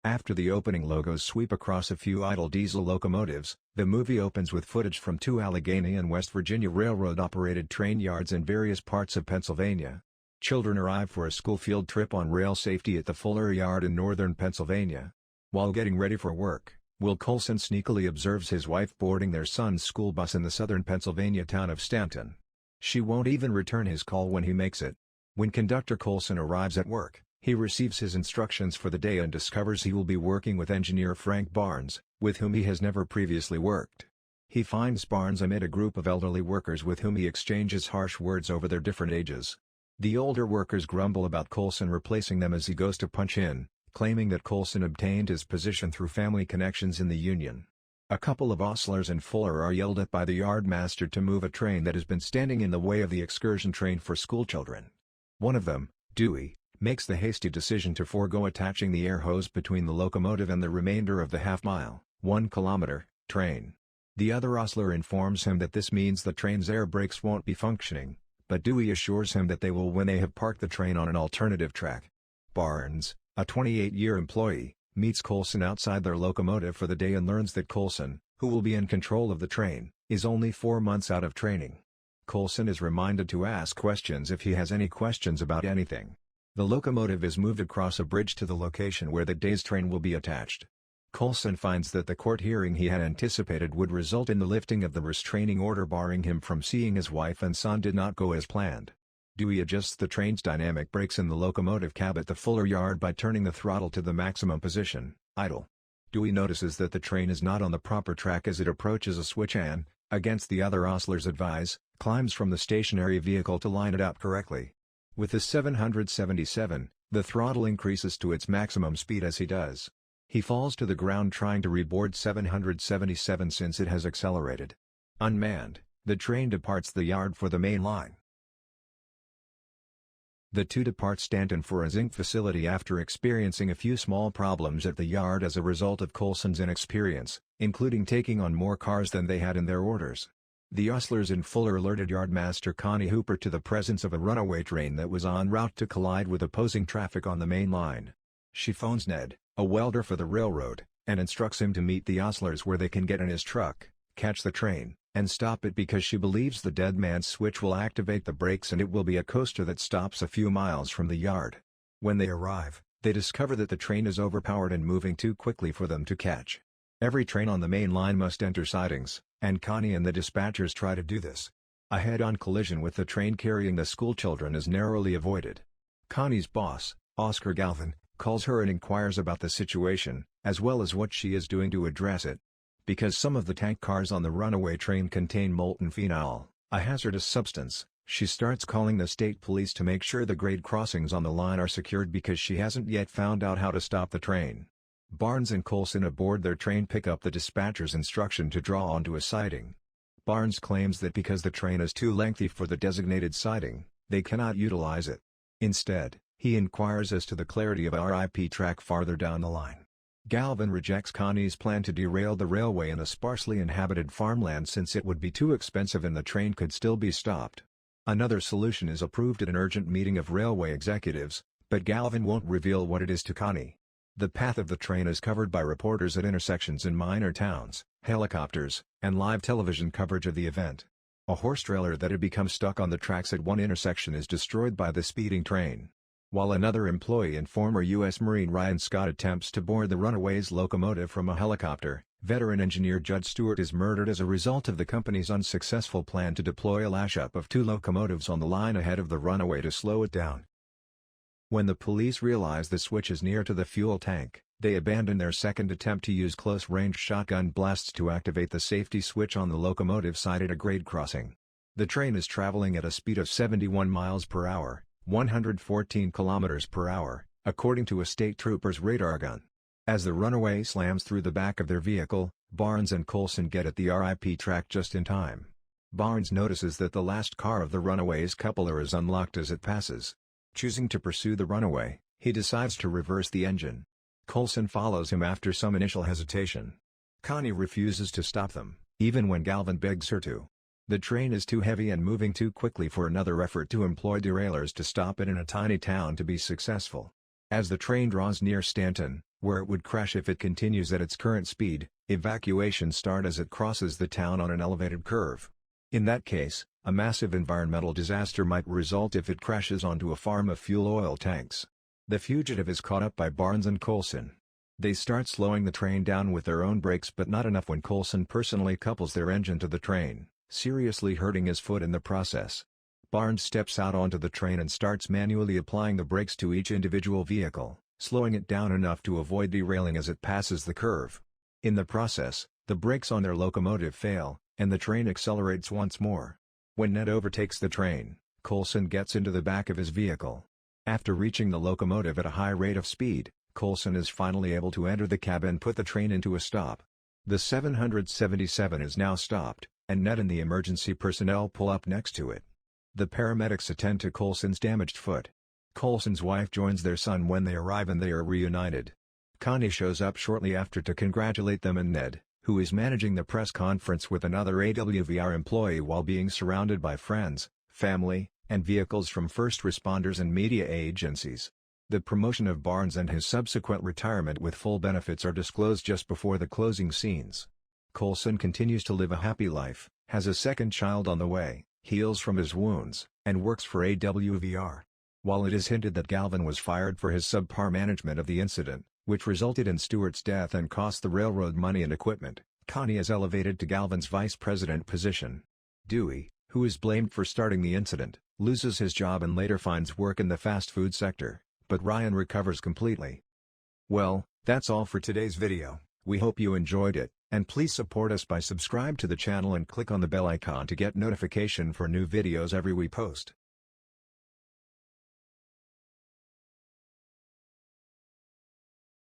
After the opening logos sweep across a few idle diesel locomotives, the movie opens with footage from two Allegheny and West Virginia Railroad-operated train yards in various parts of Pennsylvania. Children arrive for a school field trip on rail safety at the Fuller Yard in northern Pennsylvania. While getting ready for work, Will Coulson sneakily observes his wife boarding their son's school bus in the southern Pennsylvania town of Stanton. She won't even return his call when he makes it. When conductor Coulson arrives at work, he receives his instructions for the day and discovers he will be working with engineer Frank Barnes, with whom he has never previously worked. He finds Barnes amid a group of elderly workers with whom he exchanges harsh words over their different ages. The older workers grumble about Coulson replacing them as he goes to punch in, claiming that Coulson obtained his position through family connections in the union. A couple of ostlers in Fuller are yelled at by the yardmaster to move a train that has been standing in the way of the excursion train for schoolchildren. One of them, Dewey, makes the hasty decision to forego attaching the air hose between the locomotive and the remainder of the half-mile, 1 kilometer, train. The other ostler informs him that this means the train's air brakes won't be functioning, but Dewey assures him that they will when they have parked the train on an alternative track. Barnes, a 28-year employee, meets Coulson outside their locomotive for the day and learns that Coulson, who will be in control of the train, is only 4 months out of training. Coulson is reminded to ask questions if he has any questions about anything. The locomotive is moved across a bridge to the location where the day's train will be attached. Coulson finds that the court hearing he had anticipated would result in the lifting of the restraining order barring him from seeing his wife and son did not go as planned. Dewey adjusts the train's dynamic brakes in the locomotive cab at the Fuller Yard by turning the throttle to the maximum position, idle. Dewey notices that the train is not on the proper track as it approaches a switch and, against the other ostlers' advice, climbs from the stationary vehicle to line it up correctly. With the 777, the throttle increases to its maximum speed as he does. He falls to the ground trying to reboard 777 since it has accelerated. Unmanned, the train departs the yard for the main line. The two depart Stanton for a zinc facility after experiencing a few small problems at the yard as a result of Coulson's inexperience, including taking on more cars than they had in their orders. The ostlers in Fuller alerted Yardmaster Connie Hooper to the presence of a runaway train that was en route to collide with opposing traffic on the main line. She phones Ned, a welder for the railroad, and instructs him to meet the ostlers where they can get in his truck, catch the train, and stop it because she believes the dead man's switch will activate the brakes and it will be a coaster that stops a few miles from the yard. When they arrive, they discover that the train is overpowered and moving too quickly for them to catch. Every train on the main line must enter sidings, and Connie and the dispatchers try to do this. A head-on collision with the train carrying the schoolchildren is narrowly avoided. Connie's boss, Oscar Galvin, calls her and inquires about the situation, as well as what she is doing to address it. Because some of the tank cars on the runaway train contain molten phenol, a hazardous substance, she starts calling the state police to make sure the grade crossings on the line are secured because she hasn't yet found out how to stop the train. Barnes and Coulson aboard their train pick up the dispatcher's instruction to draw onto a siding. Barnes claims that because the train is too lengthy for the designated siding, they cannot utilize it. Instead, he inquires as to the clarity of a RIP track farther down the line. Galvin rejects Connie's plan to derail the railway in a sparsely inhabited farmland since it would be too expensive and the train could still be stopped. Another solution is approved at an urgent meeting of railway executives, but Galvin won't reveal what it is to Connie. The path of the train is covered by reporters at intersections in minor towns, helicopters, and live television coverage of the event. A horse trailer that had become stuck on the tracks at one intersection is destroyed by the speeding train. While another employee and former U.S. Marine Ryan Scott attempts to board the Runaway's locomotive from a helicopter, veteran engineer Judd Stewart is murdered as a result of the company's unsuccessful plan to deploy a lash-up of 2 locomotives on the line ahead of the Runaway to slow it down. When the police realize the switch is near to the fuel tank, they abandon their second attempt to use close-range shotgun blasts to activate the safety switch on the locomotive side at a grade crossing. The train is traveling at a speed of 71 miles per hour, 114 kilometers per hour, according to a state trooper's radar gun. As the Runaway slams through the back of their vehicle, Barnes and Coulson get at the RIP track just in time. Barnes notices that the last car of the Runaway's coupler is unlocked as it passes. Choosing to pursue the Runaway, he decides to reverse the engine. Coulson follows him after some initial hesitation. Connie refuses to stop them, even when Galvin begs her to. The train is too heavy and moving too quickly for another effort to employ derailleurs to stop it in a tiny town to be successful. As the train draws near Stanton, where it would crash if it continues at its current speed, evacuations start as it crosses the town on an elevated curve. In that case, a massive environmental disaster might result if it crashes onto a farm of fuel oil tanks. The fugitive is caught up by Barnes and Coulson. They start slowing the train down with their own brakes, but not enough when Coulson personally couples their engine to the train, seriously hurting his foot in the process. Barnes steps out onto the train and starts manually applying the brakes to each individual vehicle, slowing it down enough to avoid derailing as it passes the curve. In the process, the brakes on their locomotive fail, and the train accelerates once more. When Ned overtakes the train, Coulson gets into the back of his vehicle. After reaching the locomotive at a high rate of speed, Coulson is finally able to enter the cab and put the train into a stop. The 777 is now stopped, and Ned and the emergency personnel pull up next to it. The paramedics attend to Coulson's damaged foot. Coulson's wife joins their son when they arrive and they are reunited. Connie shows up shortly after to congratulate them, and Ned, who is managing the press conference with another AWVR employee while being surrounded by friends, family, and vehicles from first responders and media agencies. The promotion of Barnes and his subsequent retirement with full benefits are disclosed just before the closing scenes. Coulson continues to live a happy life, has a second child on the way, heals from his wounds, and works for AWVR. While it is hinted that Galvin was fired for his subpar management of the incident, which resulted in Stewart's death and cost the railroad money and equipment, Connie is elevated to Galvin's vice president position. Dewey, who is blamed for starting the incident, loses his job and later finds work in the fast food sector, but Ryan recovers completely. Well, that's all for today's video. We hope you enjoyed it, and please support us by subscribe to the channel and click on the bell icon to get notification for new videos every we post.